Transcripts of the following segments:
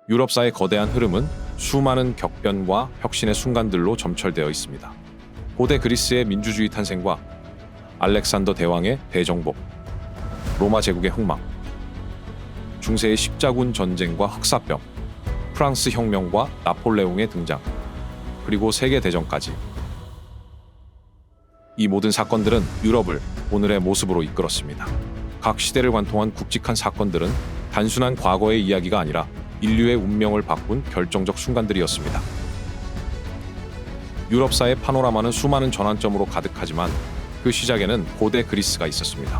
유럽사의 거대한 흐름은 수많은 격변과 혁신의 순간들로 점철되어 있습니다. 고대 그리스의 민주주의 탄생과 알렉산더 대왕의 대정복, 로마 제국의 흥망, 중세의 십자군 전쟁과 흑사병, 프랑스 혁명과 나폴레옹의 등장, 그리고 세계대전까지. 이 모든 사건들은 유럽을 오늘의 모습으로 이끌었습니다. 각 시대를 관통한 굵직한 사건들은 단순한 과거의 이야기가 아니라 인류의 운명을 바꾼 결정적 순간들이었습니다. 유럽사의 파노라마는 수많은 전환점으로 가득하지만 그 시작에는 고대 그리스가 있었습니다.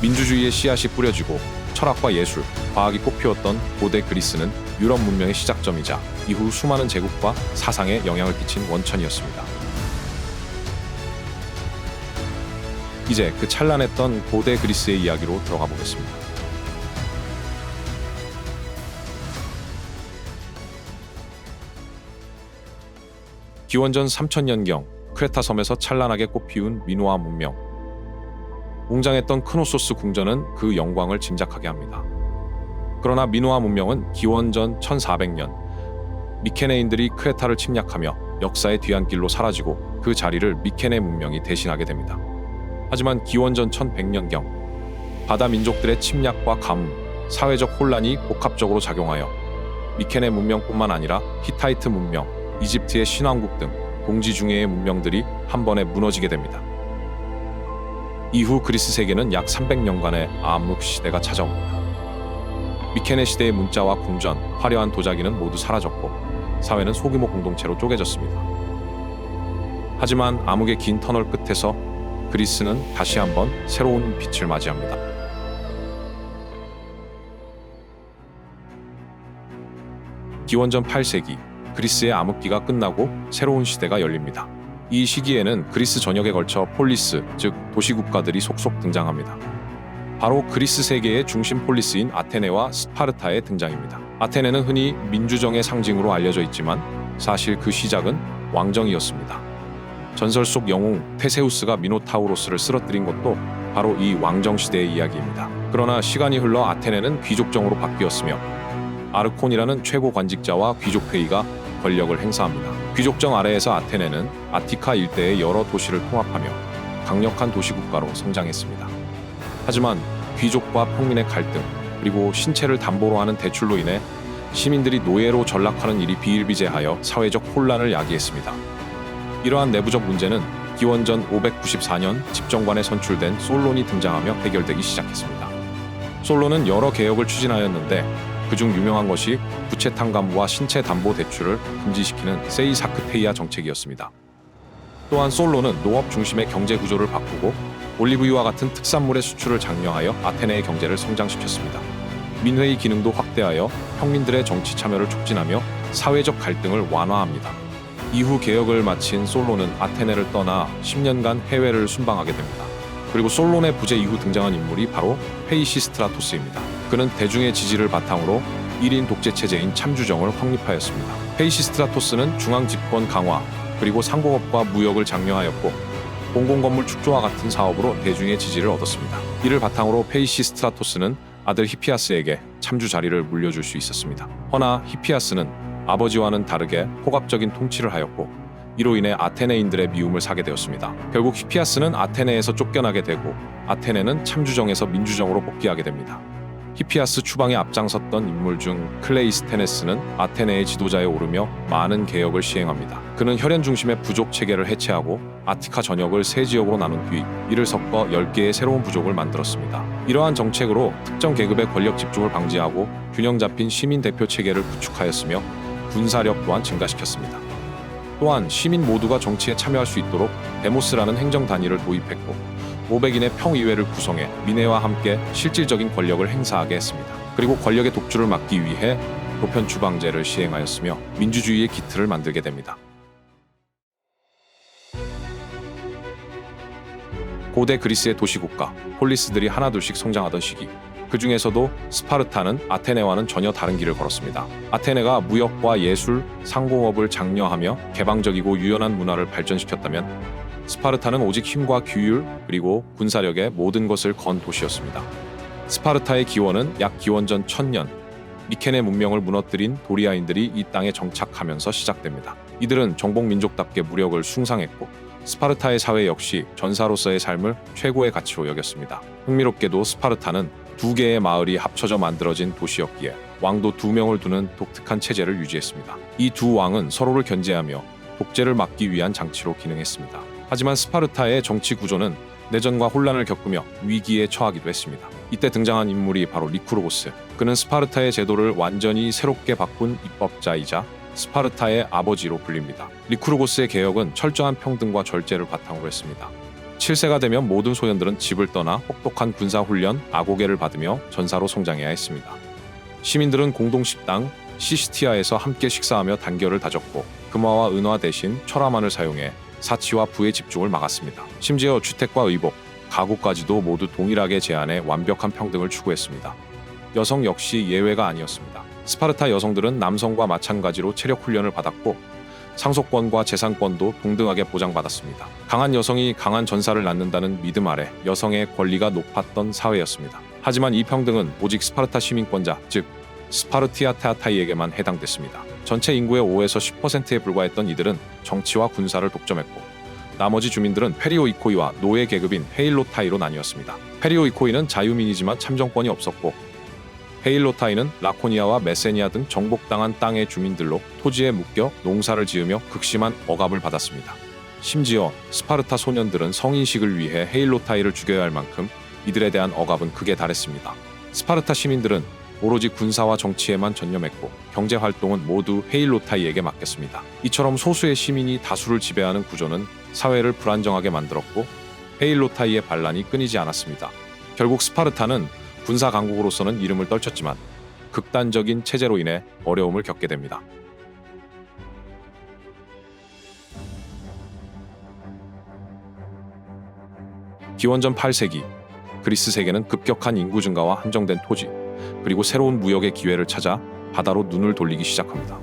민주주의의 씨앗이 뿌려지고 철학과 예술, 과학이 꽃피웠던 고대 그리스는 유럽 문명의 시작점이자 이후 수많은 제국과 사상에 영향을 끼친 원천이었습니다. 이제 그 찬란했던 고대 그리스의 이야기로 들어가 보겠습니다. 기원전 3000년경 크레타 섬에서 찬란하게 꽃피운 미노아 문명. 웅장했던 크노소스 궁전은 그 영광을 짐작하게 합니다. 그러나 미노아 문명은 기원전 1400년 미케네인들이 크레타를 침략하며 역사의 뒤안길로 사라지고 그 자리를 미케네 문명이 대신하게 됩니다. 하지만 기원전 1100년경 바다 민족들의 침략과 가뭄, 사회적 혼란이 복합적으로 작용하여 미케네 문명뿐만 아니라 히타이트 문명, 이집트의 신왕국 등 동지중해의 문명들이 한 번에 무너지게 됩니다. 이후 그리스 세계는 약 300년간의 암흑 시대가 찾아옵니다. 미케네 시대의 문자와 궁전, 화려한 도자기는 모두 사라졌고 사회는 소규모 공동체로 쪼개졌습니다. 하지만 암흑의 긴 터널 끝에서 그리스는 다시 한번 새로운 빛을 맞이합니다. 기원전 8세기 그리스의 암흑기가 끝나고 새로운 시대가 열립니다. 이 시기에는 그리스 전역에 걸쳐 폴리스, 즉 도시국가들이 속속 등장합니다. 바로 그리스 세계의 중심 폴리스인 아테네와 스파르타의 등장입니다. 아테네는 흔히 민주정의 상징으로 알려져 있지만 사실 그 시작은 왕정이었습니다. 전설 속 영웅 테세우스가 미노타우로스를 쓰러뜨린 것도 바로 이 왕정 시대의 이야기입니다. 그러나 시간이 흘러 아테네는 귀족정으로 바뀌었으며 아르콘이라는 최고 관직자와 귀족회의가 권력을 행사합니다. 귀족정 아래에서 아테네는 아티카 일대의 여러 도시를 통합하며 강력한 도시국가로 성장했습니다. 하지만 귀족과 평민의 갈등, 그리고 신체를 담보로 하는 대출로 인해 시민들이 노예로 전락하는 일이 비일비재하여 사회적 혼란을 야기했습니다. 이러한 내부적 문제는 기원전 594년 집정관에 선출된 솔론이 등장하며 해결되기 시작했습니다. 솔론은 여러 개혁을 추진하였는데 그중 유명한 것이 부채 탕감부와 신체 담보 대출을 금지시키는 세이사크테이아 정책이었습니다. 또한 솔론은 농업 중심의 경제 구조를 바꾸고 올리브유와 같은 특산물의 수출을 장려하여 아테네의 경제를 성장시켰습니다. 민회의 기능도 확대하여 평민들의 정치 참여를 촉진하며 사회적 갈등을 완화합니다. 이후 개혁을 마친 솔론은 아테네를 떠나 10년간 해외를 순방하게 됩니다. 그리고 솔론의 부재 이후 등장한 인물이 바로 페이시스트라토스입니다. 그는 대중의 지지를 바탕으로 1인 독재 체제인 참주정을 확립하였습니다. 페이시스트라토스는 중앙 집권 강화, 그리고 상공업과 무역을 장려하였고 공공건물 축조와 같은 사업으로 대중의 지지를 얻었습니다. 이를 바탕으로 페이시스트라토스는 아들 히피아스에게 참주 자리를 물려줄 수 있었습니다. 허나 히피아스는 아버지와는 다르게 폭압적인 통치를 하였고 이로 인해 아테네인들의 미움을 사게 되었습니다. 결국 히피아스는 아테네에서 쫓겨나게 되고 아테네는 참주정에서 민주정으로 복귀하게 됩니다. 히피아스 추방에 앞장섰던 인물 중 클레이스테네스는 아테네의 지도자에 오르며 많은 개혁을 시행합니다. 그는 혈연 중심의 부족 체계를 해체하고 아티카 전역을 세 지역으로 나눈 뒤 이를 섞어 10개의 새로운 부족을 만들었습니다. 이러한 정책으로 특정 계급의 권력 집중을 방지하고 균형 잡힌 시민 대표 체계를 구축하였으며 군사력 또한 증가시켰습니다. 또한 시민 모두가 정치에 참여할 수 있도록 데모스라는 행정 단위를 도입했고 500인의 평의회를 구성해 민회와 함께 실질적인 권력을 행사하게 했습니다. 그리고 권력의 독주를 막기 위해 보편추방제를 시행하였으며 민주주의의 기틀을 만들게 됩니다. 고대 그리스의 도시국가 폴리스들이 하나둘씩 성장하던 시기, 그 중에서도 스파르타는 아테네와는 전혀 다른 길을 걸었습니다. 아테네가 무역과 예술, 상공업을 장려하며 개방적이고 유연한 문화를 발전시켰다면 스파르타는 오직 힘과 규율 그리고 군사력의 모든 것을 건 도시였습니다. 스파르타의 기원은 약 기원전 1000년, 미케네 문명을 무너뜨린 도리아인들이 이 땅에 정착하면서 시작됩니다. 이들은 정복 민족답게 무력을 숭상했고 스파르타의 사회 역시 전사로서의 삶을 최고의 가치로 여겼습니다. 흥미롭게도 스파르타는 두 개의 마을이 합쳐져 만들어진 도시였기에 왕도 2명을 두는 독특한 체제를 유지했습니다. 이 두 왕은 서로를 견제하며 독재를 막기 위한 장치로 기능했습니다. 하지만 스파르타의 정치 구조는 내전과 혼란을 겪으며 위기에 처하기도 했습니다. 이때 등장한 인물이 바로 리쿠르고스. 그는 스파르타의 제도를 완전히 새롭게 바꾼 입법자이자 스파르타의 아버지로 불립니다. 리쿠르고스의 개혁은 철저한 평등과 절제를 바탕으로 했습니다. 7세가 되면 모든 소년들은 집을 떠나 혹독한 군사훈련, 아고개를 받으며 전사로 성장해야 했습니다. 시민들은 공동식당, 시시티아에서 함께 식사하며 단결을 다졌고 금화와 은화 대신 철화만을 사용해 사치와 부의 집중을 막았습니다. 심지어 주택과 의복, 가구까지도 모두 동일하게 제한해 완벽한 평등을 추구했습니다. 여성 역시 예외가 아니었습니다. 스파르타 여성들은 남성과 마찬가지로 체력 훈련을 받았고 상속권과 재산권도 동등하게 보장받았습니다. 강한 여성이 강한 전사를 낳는다는 믿음 아래 여성의 권리가 높았던 사회였습니다. 하지만 이 평등은 오직 스파르타 시민권자, 즉 스파르티아테아타이에게만 해당됐습니다. 전체 인구의 5에서 10%에 불과했던 이들은 정치와 군사를 독점했고 나머지 주민들은 페리오이코이와 노예 계급인 헤일로타이로 나뉘었습니다. 페리오이코이는 자유민이지만 참정권이 없었고 헤일로타이는 라코니아와 메세니아 등 정복당한 땅의 주민들로 토지에 묶여 농사를 지으며 극심한 억압을 받았습니다. 심지어 스파르타 소년들은 성인식을 위해 헤일로타이를 죽여야 할 만큼 이들에 대한 억압은 극에 달했습니다. 스파르타 시민들은 오로지 군사와 정치에만 전념했고 경제 활동은 모두 헤일로타이에게 맡겼습니다. 이처럼 소수의 시민이 다수를 지배하는 구조는 사회를 불안정하게 만들었고 헤일로타이의 반란이 끊이지 않았습니다. 결국 스파르타는 군사 강국으로서는 이름을 떨쳤지만 극단적인 체제로 인해 어려움을 겪게 됩니다. 기원전 8세기 그리스 세계는 급격한 인구 증가와 한정된 토지, 그리고 새로운 무역의 기회를 찾아 바다로 눈을 돌리기 시작합니다.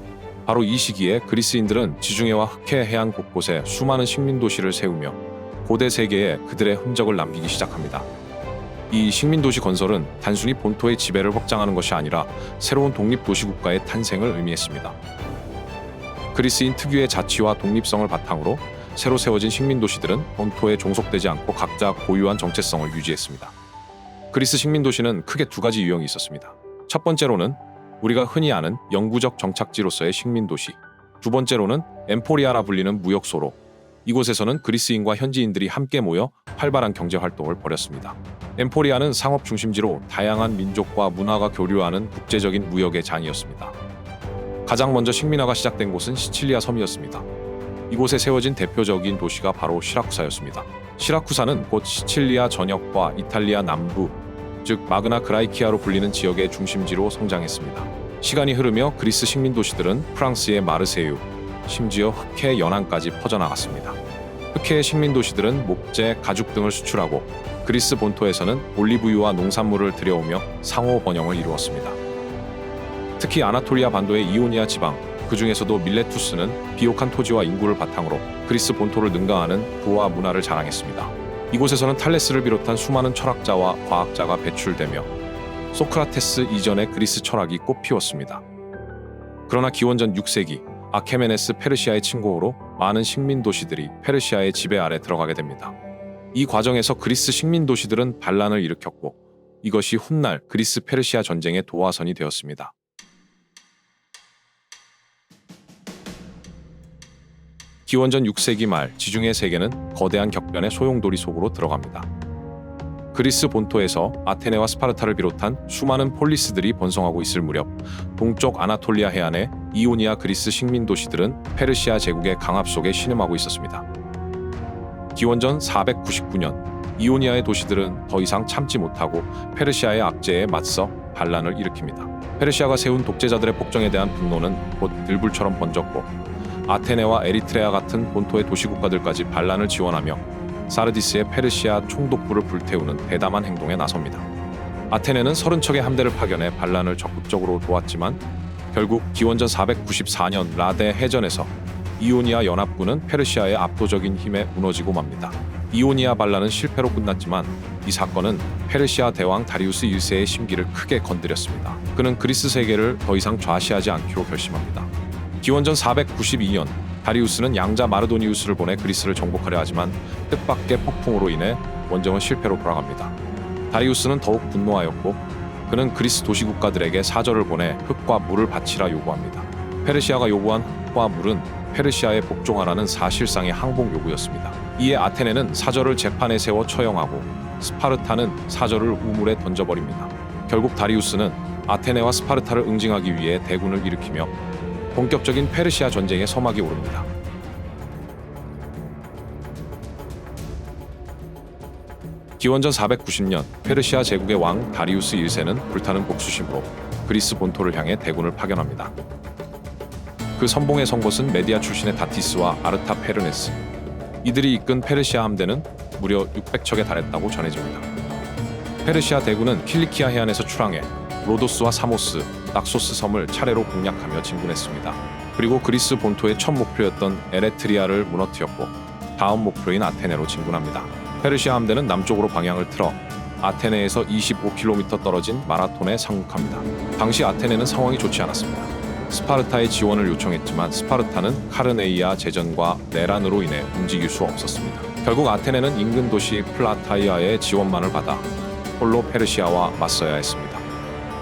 바로 이 시기에 그리스인들은 지중해와 흑해 해안 곳곳에 수많은 식민 도시를 세우며 고대 세계에 그들의 흔적을 남기기 시작합니다. 이 식민 도시 건설은 단순히 본토의 지배를 확장하는 것이 아니라 새로운 독립 도시 국가의 탄생을 의미했습니다. 그리스인 특유의 자치와 독립성을 바탕으로 새로 세워진 식민 도시들은 본토에 종속되지 않고 각자 고유한 정체성을 유지했습니다. 그리스 식민 도시는 크게 두 가지 유형이 있었습니다. 첫 번째로는 우리가 흔히 아는 영구적 정착지로서의 식민 도시, 두 번째로는 엠포리아라 불리는 무역소로, 이곳에서는 그리스인과 현지인들이 함께 모여 활발한 경제 활동을 벌였습니다. 엠포리아는 상업 중심지로 다양한 민족과 문화가 교류하는 국제적인 무역의 장이었습니다. 가장 먼저 식민화가 시작된 곳은 시칠리아 섬이었습니다. 이곳에 세워진 대표적인 도시가 바로 시라쿠사였습니다. 시라쿠사는 곧 시칠리아 전역과 이탈리아 남부, 즉 마그나 그라이키아로 불리는 지역의 중심지로 성장했습니다. 시간이 흐르며 그리스 식민 도시들은 프랑스의 마르세유, 심지어 흑해 연안까지 퍼져나갔습니다. 흑해의 식민 도시들은 목재, 가죽 등을 수출하고 그리스 본토에서는 올리브유와 농산물을 들여오며 상호 번영을 이루었습니다. 특히 아나톨리아 반도의 이오니아 지방, 그 중에서도 밀레투스는 비옥한 토지와 인구를 바탕으로 그리스 본토를 능가하는 부와 문화를 자랑했습니다. 이곳에서는 탈레스를 비롯한 수많은 철학자와 과학자가 배출되며 소크라테스 이전의 그리스 철학이 꽃피웠습니다. 그러나 기원전 6세기 아케메네스 페르시아의 침공으로 많은 식민 도시들이 페르시아의 지배 아래 들어가게 됩니다. 이 과정에서 그리스 식민 도시들은 반란을 일으켰고 이것이 훗날 그리스 페르시아 전쟁의 도화선이 되었습니다. 기원전 6세기 말 지중해 세계는 거대한 격변의 소용돌이 속으로 들어갑니다. 그리스 본토에서 아테네와 스파르타를 비롯한 수많은 폴리스들이 번성하고 있을 무렵 동쪽 아나톨리아 해안의 이오니아 그리스 식민 도시들은 페르시아 제국의 강압 속에 신음하고 있었습니다. 기원전 499년 이오니아의 도시들은 더 이상 참지 못하고 페르시아의 압제에 맞서 반란을 일으킵니다. 페르시아가 세운 독재자들의 폭정에 대한 분노는 곧 들불처럼 번졌고 아테네와 에리트레아 같은 본토의 도시국가들까지 반란을 지원하며 사르디스의 페르시아 총독부를 불태우는 대담한 행동에 나섭니다. 아테네는 30척의 함대를 파견해 반란을 적극적으로 도왔지만 결국 기원전 494년 라데 해전에서 이오니아 연합군은 페르시아의 압도적인 힘에 무너지고 맙니다. 이오니아 반란은 실패로 끝났지만 이 사건은 페르시아 대왕 다리우스 1세의 심기를 크게 건드렸습니다. 그는 그리스 세계를 더 이상 좌시하지 않기로 결심합니다. 기원전 492년 다리우스는 양자 마르도니우스를 보내 그리스를 정복하려 하지만 뜻밖의 폭풍으로 인해 원정은 실패로 돌아갑니다. 다리우스는 더욱 분노하였고 그는 그리스 도시국가들에게 사절을 보내 흙과 물을 바치라 요구합니다. 페르시아가 요구한 흙과 물은 페르시아에 복종하라는 사실상의 항복 요구였습니다. 이에 아테네는 사절을 재판에 세워 처형하고 스파르타는 사절을 우물에 던져버립니다. 결국 다리우스는 아테네와 스파르타를 응징하기 위해 대군을 일으키며 본격적인 페르시아 전쟁의 서막이 오릅니다. 기원전 490년 페르시아 제국의 왕 다리우스 1세는 불타는 복수심으로 그리스 본토를 향해 대군을 파견합니다. 그 선봉에 선 것은 메디아 출신의 다티스와 아르타페르네스. 이들이 이끈 페르시아 함대는 무려 600척에 달했다고 전해집니다. 페르시아 대군은 킬리키아 해안에서 출항해 로도스와 사모스, 낙소스 섬을 차례로 공략하며 진군했습니다. 그리고 그리스 본토의 첫 목표였던 에레트리아를 무너뜨렸고 다음 목표인 아테네로 진군합니다. 페르시아 함대는 남쪽으로 방향을 틀어 아테네에서 25km 떨어진 마라톤에 상륙합니다. 당시 아테네는 상황이 좋지 않았습니다. 스파르타의 지원을 요청했지만 스파르타는 카르네이아 제전과 내란으로 인해 움직일 수 없었습니다. 결국 아테네는 인근 도시 플라타이아의 지원만을 받아 홀로 페르시아와 맞서야 했습니다.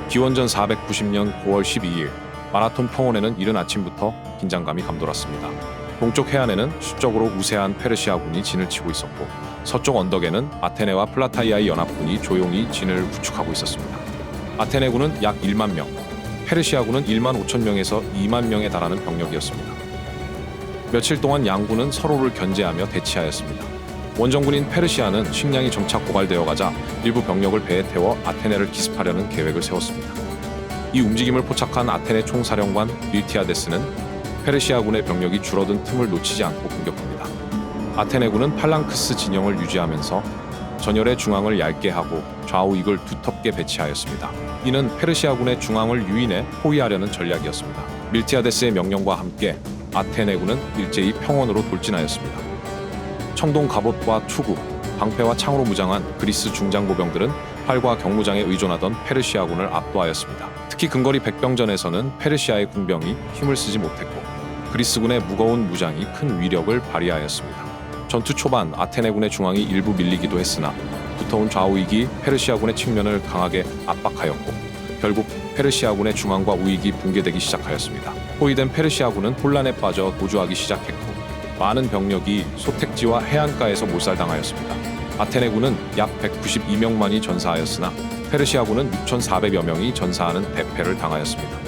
기원전 490년 9월 12일 마라톤 평원에는 이른 아침부터 긴장감이 감돌았습니다. 동쪽 해안에는 수적으로 우세한 페르시아군이 진을 치고 있었고 서쪽 언덕에는 아테네와 플라타이아의 연합군이 조용히 진을 구축하고 있었습니다. 아테네군은 약 1만 명, 페르시아군은 1만 5천 명에서 2만 명에 달하는 병력이었습니다. 며칠 동안 양군은 서로를 견제하며 대치하였습니다. 원정군인 페르시아는 식량이 점차 고갈되어 가자 일부 병력을 배에 태워 아테네를 기습하려는 계획을 세웠습니다. 이 움직임을 포착한 아테네 총사령관 밀티아데스는 페르시아군의 병력이 줄어든 틈을 놓치지 않고 공격합니다. 아테네군은 팔랑크스 진영을 유지하면서 전열의 중앙을 얇게 하고 좌우익을 두텁게 배치하였습니다. 이는 페르시아군의 중앙을 유인해 포위하려는 전략이었습니다. 밀티아데스의 명령과 함께 아테네군은 일제히 평원으로 돌진하였습니다. 청동 갑옷과 투구, 방패와 창으로 무장한 그리스 중장보병들은 활과 경무장에 의존하던 페르시아군을 압도하였습니다. 특히 근거리 백병전에서는 페르시아의 군병이 힘을 쓰지 못했고 그리스군의 무거운 무장이 큰 위력을 발휘하였습니다. 전투 초반 아테네군의 중앙이 일부 밀리기도 했으나 두터운 좌우익이 페르시아군의 측면을 강하게 압박하였고 결국 페르시아군의 중앙과 우익이 붕괴되기 시작하였습니다. 포위된 페르시아군은 혼란에 빠져 도주하기 시작했고 많은 병력이 소택지와 해안가에서 몰살당하였습니다. 아테네군은 약 192명만이 전사하였으나 페르시아군은 6,400여 명이 전사하는 대패를 당하였습니다.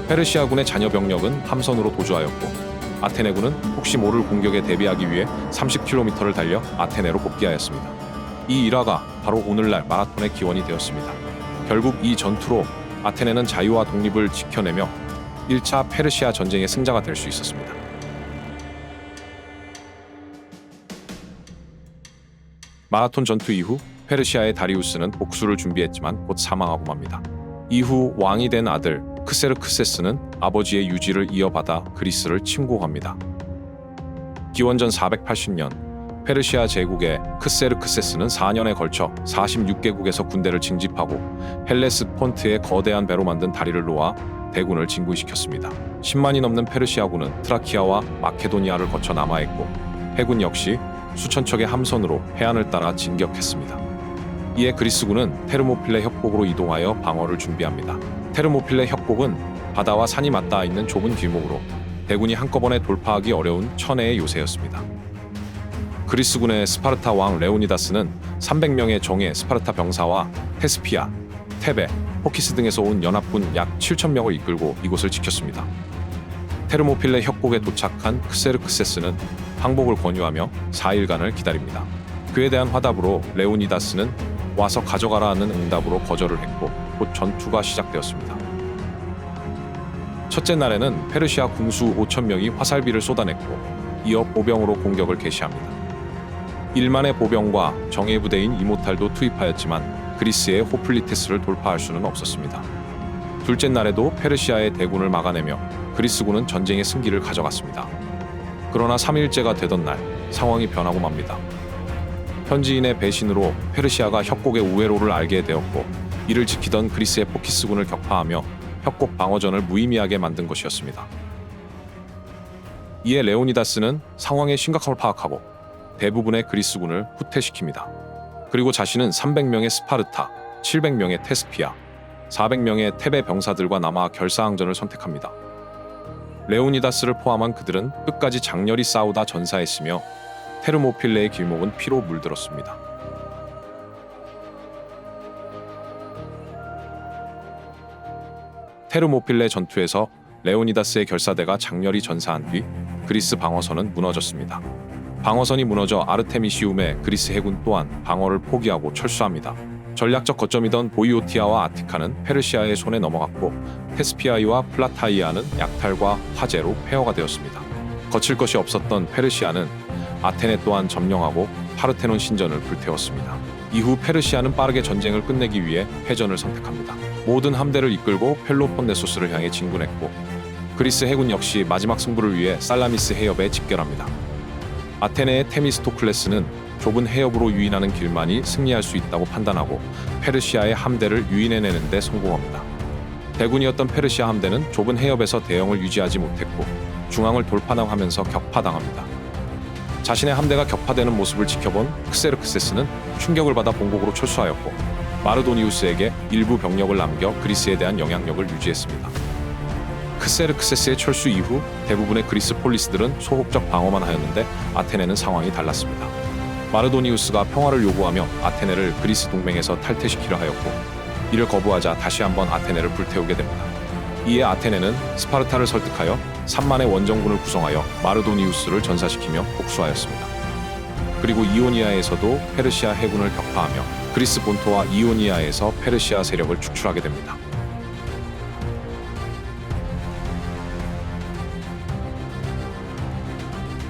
페르시아군의 잔여 병력은 함선으로 도주하였고 아테네군은 혹시 모를 공격에 대비하기 위해 30km를 달려 아테네로 복귀하였습니다. 이 일화가 바로 오늘날 마라톤의 기원이 되었습니다. 결국 이 전투로 아테네는 자유와 독립을 지켜내며 1차 페르시아 전쟁의 승자가 될 수 있었습니다. 마라톤 전투 이후 페르시아의 다리우스는 복수를 준비했지만 곧 사망하고 맙니다. 이후 왕이 된 아들 크세르크세스는 아버지의 유지를 이어받아 그리스를 침공합니다. 기원전 480년 페르시아 제국의 크세르크세스는 4년에 걸쳐 46개국에서 군대를 징집하고 헬레스폰트의 거대한 배로 만든 다리를 놓아 대군을 진군시켰습니다. 10만이 넘는 페르시아군은 트라키아와 마케도니아를 거쳐 남하했고 해군 역시 수천 척의 함선으로 해안을 따라 진격했습니다. 이에 그리스군은 테르모필레 협곡으로 이동하여 방어를 준비합니다. 테르모필레 협곡은 바다와 산이 맞닿아 있는 좁은 길목으로 대군이 한꺼번에 돌파하기 어려운 천혜의 요새였습니다. 그리스군의 스파르타 왕 레오니다스는 300명의 정예 스파르타 병사와 테스피아, 테베, 포키스 등에서 온 연합군 약 7,000명을 이끌고 이곳을 지켰습니다. 테르모필레 협곡에 도착한 크세르크세스는 항복을 권유하며 4일간을 기다립니다. 그에 대한 화답으로 레오니다스는 와서 가져가라는 응답으로 거절을 했고 곧 전투가 시작되었습니다. 첫째 날에는 페르시아 궁수 5,000명이 화살비를 쏟아냈고 이어 보병으로 공격을 개시합니다. 1만의 보병과 정예 부대인 이모탈도 투입하였지만 그리스의 호플리테스를 돌파할 수는 없었습니다. 둘째 날에도 페르시아의 대군을 막아내며 그리스군은 전쟁의 승기를 가져갔습니다. 그러나 3일째가 되던 날 상황이 변하고 맙니다. 현지인의 배신으로 페르시아가 협곡의 우회로를 알게 되었고 이를 지키던 그리스의 포키스군을 격파하며 협곡 방어전을 무의미하게 만든 것이었습니다. 이에 레오니다스는 상황의 심각함을 파악하고 대부분의 그리스군을 후퇴시킵니다. 그리고 자신은 300명의 스파르타, 700명의 테스피아, 400명의 테베 병사들과 남아 결사항전을 선택합니다. 레오니다스를 포함한 그들은 끝까지 장렬히 싸우다 전사했으며 테르모필레의 길목은 피로 물들었습니다. 테르모필레 전투에서 레오니다스의 결사대가 장렬히 전사한 뒤 그리스 방어선은 무너졌습니다. 방어선이 무너져 아르테미시움의 그리스 해군 또한 방어를 포기하고 철수합니다. 전략적 거점이던 보이오티아와 아티카는 페르시아의 손에 넘어갔고 테스피아이와 플라타이아는 약탈과 화재로 폐허가 되었습니다. 거칠 것이 없었던 페르시아는 아테네 또한 점령하고 파르테논 신전을 불태웠습니다. 이후 페르시아는 빠르게 전쟁을 끝내기 위해 패전을 선택합니다. 모든 함대를 이끌고 펠로폰네소스를 향해 진군했고 그리스 해군 역시 마지막 승부를 위해 살라미스 해협에 집결합니다. 아테네의 테미스토클레스는 좁은 해협으로 유인하는 길만이 승리할 수 있다고 판단하고 페르시아의 함대를 유인해내는 데 성공합니다. 대군이었던 페르시아 함대는 좁은 해협에서 대형을 유지하지 못했고 중앙을 돌파당하면서 격파당합니다. 자신의 함대가 격파되는 모습을 지켜본 크세르크세스는 충격을 받아 본국으로 철수하였고 마르도니우스에게 일부 병력을 남겨 그리스에 대한 영향력을 유지했습니다. 크세르크세스의 철수 이후 대부분의 그리스 폴리스들은 소극적 방어만 하였는데 아테네는 상황이 달랐습니다. 마르도니우스가 평화를 요구하며 아테네를 그리스 동맹에서 탈퇴시키려 하였고 이를 거부하자 다시 한번 아테네를 불태우게 됩니다. 이에 아테네는 스파르타를 설득하여 3만의 원정군을 구성하여 마르도니우스를 전사시키며 복수하였습니다. 그리고 이오니아에서도 페르시아 해군을 격파하며 그리스 본토와 이오니아에서 페르시아 세력을 축출하게 됩니다.